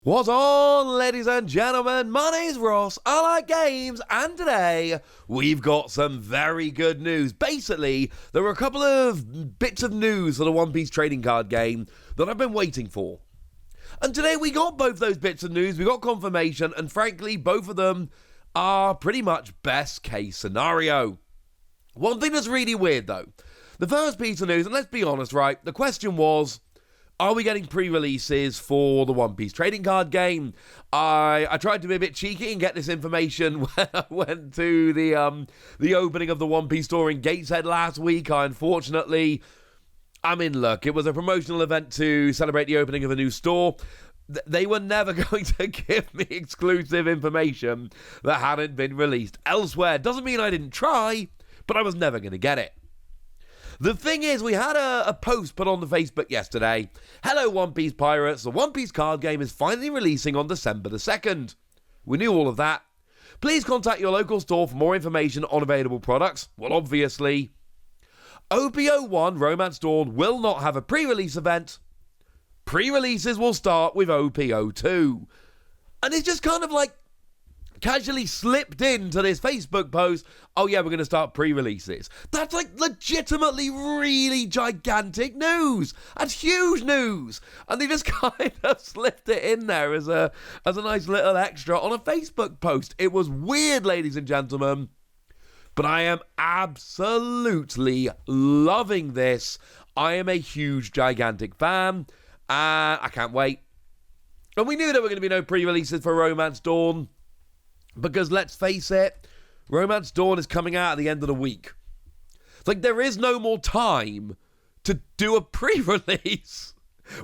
What's on, ladies and gentlemen? My name's Ross, I like games, and today we've got some very good news. Basically, there were a couple of bits of news for the One Piece trading card game that I've been waiting for. And today we got both those bits of news, we got confirmation, and frankly, both of them are pretty much best case scenario. One thing that's really weird though, the first piece of news, and let's be honest, right, the question was, are we getting pre-releases for the One Piece trading card game? I tried to be a bit cheeky and get this information when I went to the opening of the One Piece store in Gateshead last week. Unfortunately, I'm in luck. It was a promotional event to celebrate the opening of a new store. They were never going to give me exclusive information that hadn't been released elsewhere. Doesn't mean I didn't try, but I was never going to get it. The thing is, we had a post put on the Facebook yesterday. Hello, One Piece Pirates. The One Piece card game is finally releasing on December the 2nd. We knew all of that. Please contact your local store for more information on available products. Well, obviously, OP01 Romance Dawn will not have a pre-release event. Pre-releases will start with OP02. And it's just kind of like casually slipped into this Facebook post, oh yeah, we're going to start pre-releases. That's like legitimately really gigantic news. That's huge news. And they just kind of slipped it in there as a nice little extra on a Facebook post. It was weird, ladies and gentlemen. But I am absolutely loving this. I am a huge, gigantic fan. I can't wait. And we knew there were going to be no pre-releases for Romance Dawn, because let's face it, Romance Dawn is coming out at the end of the week. It's like there is no more time to do a pre-release.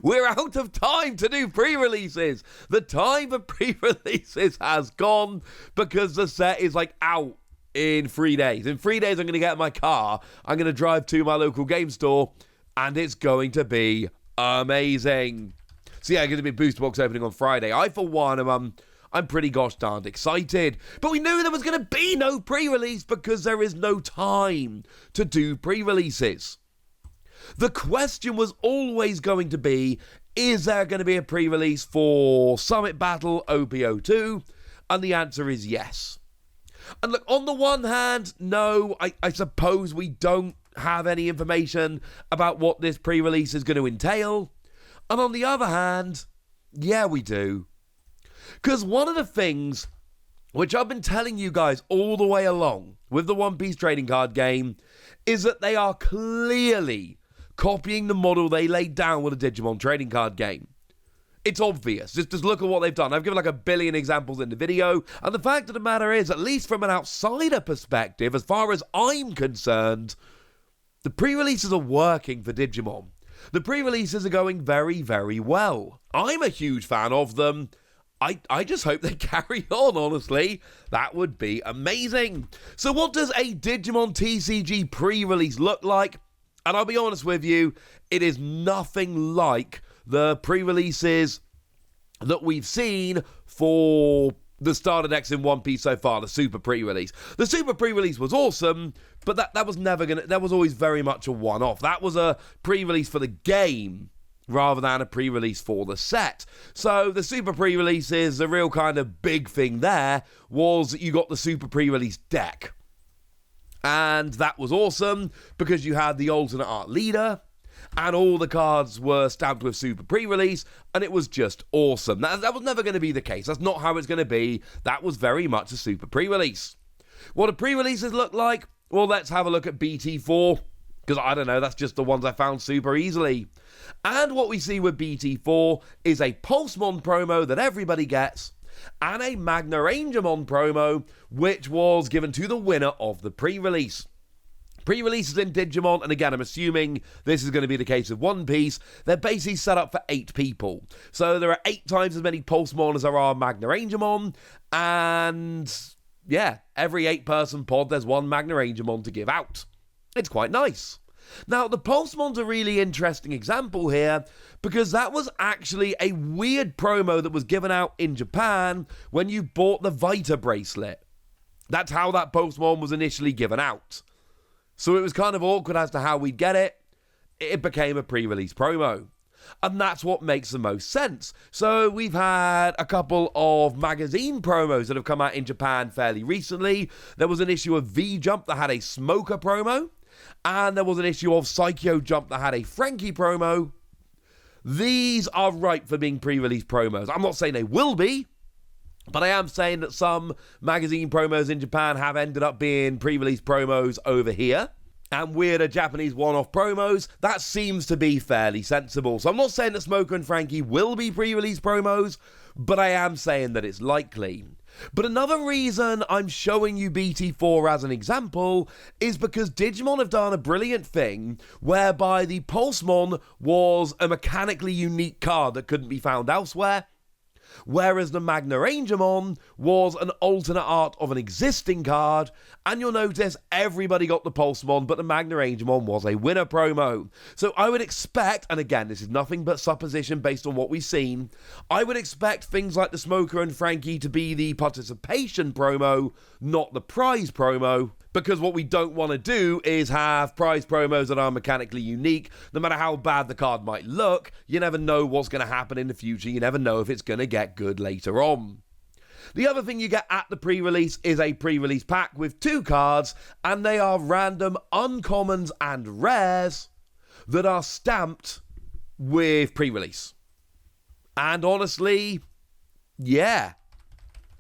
We're out of time to do pre-releases. The time for pre-releases has gone because the set is like out in 3 days. In 3 days, I'm going to get in my car. I'm going to drive to my local game store, and it's going to be amazing. So yeah, going to be a booster box opening on Friday. I, for one, I'm pretty gosh darned excited. But we knew there was going to be no pre-release because there is no time to do pre-releases. The question was always going to be, is there going to be a pre-release for Summit Battle OP02? And the answer is yes. And look, on the one hand, no, I suppose we don't have any information about what this pre-release is going to entail. And on the other hand, yeah, we do. Because one of the things which I've been telling you guys all the way along with the One Piece trading card game is that they are clearly copying the model they laid down with a Digimon trading card game. It's obvious. Just look at what they've done. I've given like a billion examples in the video. And the fact of the matter is, at least from an outsider perspective, as far as I'm concerned, the pre-releases are working for Digimon. The pre-releases are going very, very well. I'm a huge fan of them. I just hope they carry on, honestly. That would be amazing. So what does a Digimon TCG pre-release look like? And I'll be honest with you, it is nothing like the pre-releases that we've seen for the starter decks in One Piece so far, the Super pre-release. The Super pre-release was awesome, but that was always very much a one-off. That was a pre-release for the game, rather than a pre-release for the set. So the Super pre-releases, the real kind of big thing there was you got the Super pre-release deck. And that was awesome because you had the alternate art leader and all the cards were stamped with Super pre-release and it was just awesome. That was never going to be the case. That's not how it's going to be. That was very much a Super pre-release. What do pre-releases look like? Well, let's have a look at BT4. Because I don't know, that's just the ones I found super easily. And what we see with BT4 is a Pulsemon promo that everybody gets, and a Magna Rangermon promo, which was given to the winner of the pre-release. Pre-releases in Digimon, and again, I'm assuming this is going to be the case with One Piece, they're basically set up for 8 people. So there are 8 times as many Pulsemon as there are Magna Rangermon, and yeah, every 8-person pod, there's one Magna Rangermon to give out. It's quite nice. Now, the Pulsemon's a really interesting example here because that was actually a weird promo that was given out in Japan when you bought the Vita bracelet. That's how that Pulsemon was initially given out. So it was kind of awkward as to how we'd get it. It became a pre-release promo. And that's what makes the most sense. So we've had a couple of magazine promos that have come out in Japan fairly recently. There was an issue of V-Jump that had a Smoker promo, and there was an issue of Psycho Jump that had a Frankie promo. These are ripe for being pre-release promos. I'm not saying they will be, but I am saying that some magazine promos in Japan have ended up being pre-release promos over here. And weirder Japanese one-off promos, that seems to be fairly sensible. So I'm not saying that Smoker and Frankie will be pre-release promos, but I am saying that it's likely. But another reason I'm showing you BT4 as an example is because Digimon have done a brilliant thing whereby the Pulsemon was a mechanically unique card that couldn't be found elsewhere, whereas the Magna Rangermon was an alternate art of an existing card, and you'll notice everybody got the Pulsemon, but the Magna Rangermon was a winner promo. So I would expect, and again, this is nothing but supposition based on what we've seen, I would expect things like the Smoker and Frankie to be the participation promo, not the prize promo. Because what we don't want to do is have prize promos that are mechanically unique. No matter how bad the card might look, you never know what's going to happen in the future. You never know if it's going to get good later on. The other thing you get at the pre-release is a pre-release pack with 2 cards, and they are random uncommons and rares that are stamped with pre-release. And honestly, yeah,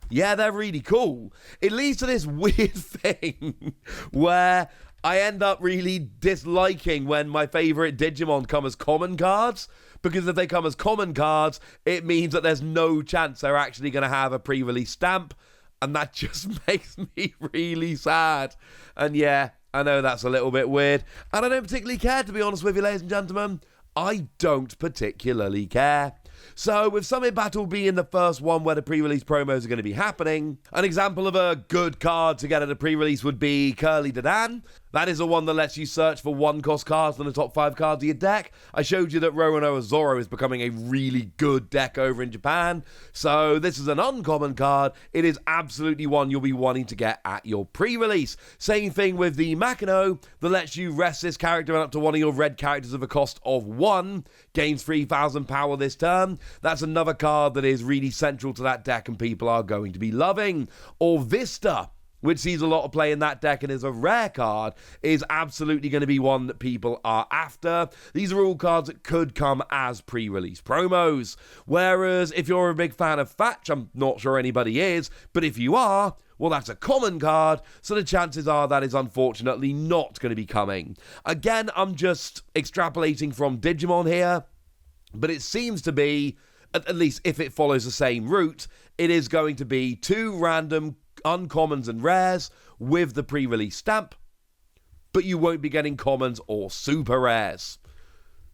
they're really cool. It leads to this weird thing where I end up really disliking when my favourite Digimon come as common cards, because if they come as common cards, it means that there's no chance they're actually going to have a pre-release stamp, and that just makes me really sad. And yeah, I know that's a little bit weird, and I don't particularly care, to be honest with you, ladies and gentlemen. I don't particularly care. So, with Summit Battle being the first one where the pre-release promos are going to be happening, an example of a good card to get at a pre-release would be Curly Dadan. That is the one that lets you search for 1-cost cards from the top 5 cards of your deck. I showed you that Roronoa Zoro is becoming a really good deck over in Japan. So this is an uncommon card. It is absolutely one you'll be wanting to get at your pre-release. Same thing with the Makino that lets you rest this character up to one of your red characters of a cost of 1. Gains 3,000 power this turn. That's another card that is really central to that deck and people are going to be loving. Or Vista, which sees a lot of play in that deck and is a rare card, is absolutely going to be one that people are after. These are all cards that could come as pre-release promos. Whereas if you're a big fan of Thatch, I'm not sure anybody is, but if you are, well, that's a common card, so the chances are that is unfortunately not going to be coming. Again, I'm just extrapolating from Digimon here, but it seems to be, at least if it follows the same route, it is going to be 2 random uncommons and rares with the pre-release stamp, but you won't be getting commons or super rares.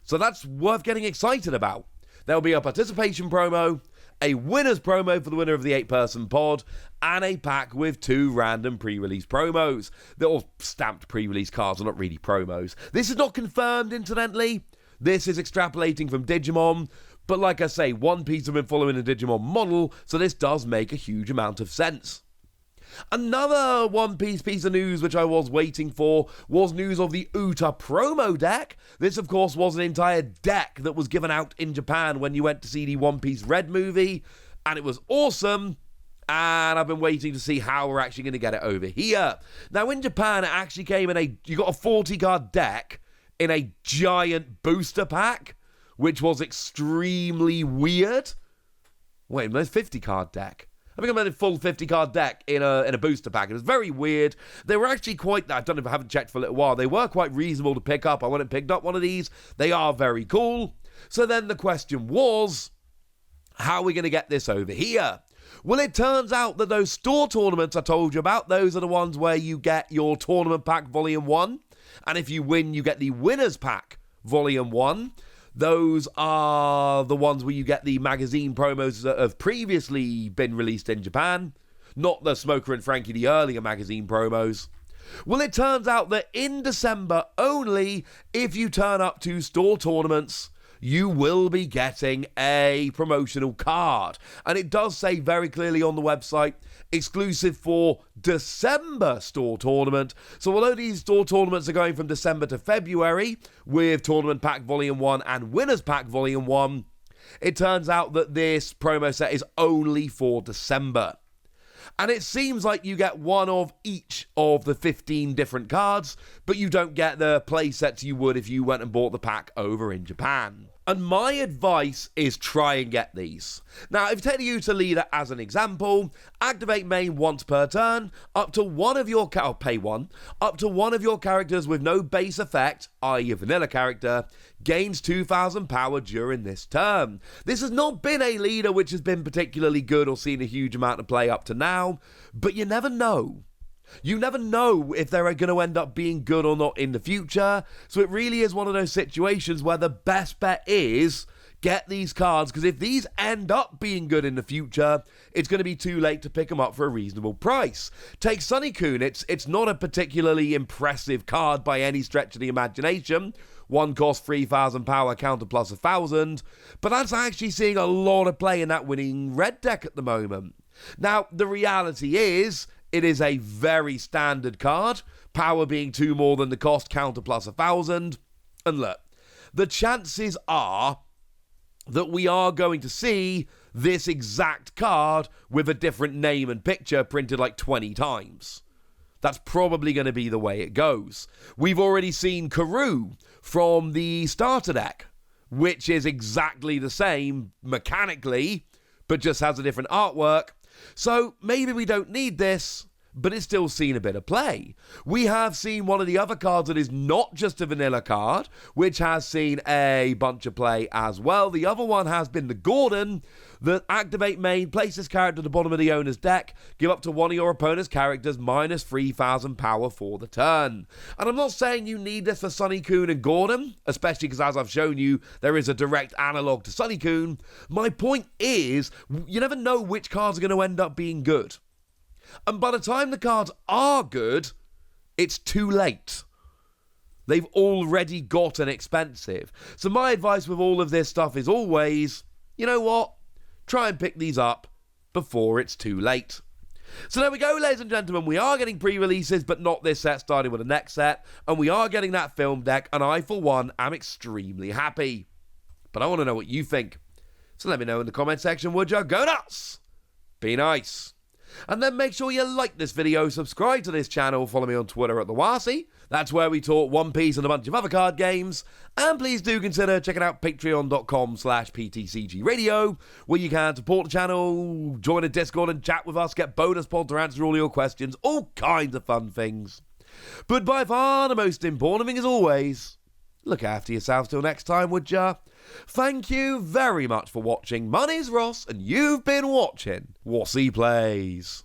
So that's worth getting excited about. There'll be a participation promo, a winner's promo for the winner of the 8-person pod, and a pack with 2 random pre-release promos. They're all stamped pre-release cards, are not really promos. This is not confirmed, incidentally. This is extrapolating from Digimon, but like I say, One Piece have been following the Digimon model, so this does make a huge amount of sense. Another One Piece piece of news which I was waiting for was news of the Uta promo deck. This, of course, was an entire deck that was given out in Japan when you went to see the One Piece Red movie, and it was awesome, and I've been waiting to see how we're actually going to get it over here. Now, in Japan, it actually came in you got a 40-card deck in a giant booster pack, which was extremely weird. Wait a minute, 50-card deck. I think I made a full 50-card deck in a booster pack. It was very weird. They were actually quite, I don't know if I haven't checked for a little while, they were quite reasonable to pick up. I went and picked up one of these. They are very cool. So then the question was, how are we going to get this over here? Well, it turns out that those store tournaments I told you about, those are the ones where you get your tournament pack volume 1. And if you win, you get the winner's pack volume 1. Those are the ones where you get the magazine promos that have previously been released in Japan, not the Smoker and Frankie, the earlier magazine promos. Well, it turns out that in December only, if you turn up to store tournaments, you will be getting a promotional card. And it does say very clearly on the website, exclusive for December store tournament. So although these store tournaments are going from December to February with Tournament Pack Volume 1 and Winners Pack Volume 1, it turns out that this promo set is only for December. And it seems like you get one of each of the 15 different cards, but you don't get the play sets you would if you went and bought the pack over in Japan. And my advice is try and get these. Now, if you take the Uta leader as an example, activate main once per turn, up to one of your pay one, up to one of your characters with no base effect, i.e. a vanilla character, gains 2,000 power during this turn. This has not been a leader which has been particularly good or seen a huge amount of play up to now, but you never know. You never know if they're going to end up being good or not in the future, so it really is one of those situations where the best bet is get these cards, because if these end up being good in the future, it's going to be too late to pick them up for a reasonable price. Take Sunny-kun, it's not a particularly impressive card by any stretch of the imagination. One cost 3,000 power, counter plus 1,000, but that's actually seeing a lot of play in that winning red deck at the moment. Now, the reality is, it is a very standard card, power being 2 more than the cost, counter plus 1,000. And look, the chances are that we are going to see this exact card with a different name and picture printed like 20 times. That's probably going to be the way it goes. We've already seen Karoo from the starter deck, which is exactly the same mechanically, but just has a different artwork. So maybe we don't need this, but it's still seen a bit of play. We have seen one of the other cards that is not just a vanilla card, which has seen a bunch of play as well. The other one has been the Gordon, that activate main, place this character at the bottom of the owner's deck, give up to one of your opponent's characters minus 3,000 power for the turn. And I'm not saying you need this for Sunny-kun and Gordon, especially because as I've shown you, there is a direct analog to Sunny-kun. My point is, you never know which cards are going to end up being good. And by the time the cards are good, it's too late. They've already gotten expensive. So my advice with all of this stuff is always, you know what? Try and pick these up before it's too late. So there we go, ladies and gentlemen. We are getting pre-releases, but not this set, starting with the next set. And we are getting that film deck, and I, for one, am extremely happy. But I want to know what you think. So let me know in the comment section, would you? Go nuts! Be nice. And then make sure you like this video, subscribe to this channel, follow me on Twitter at the Wasi. That's where we talk One Piece and a bunch of other card games. And please do consider checking out patreon.com/PTCG Radio, where you can support the channel, join a Discord and chat with us, get bonus pod to answer all your questions, all kinds of fun things. But by far the most important thing is always, look after yourself till next time, would ya? Thank you very much for watching. My name's Ross, and you've been watching Wasi Plays.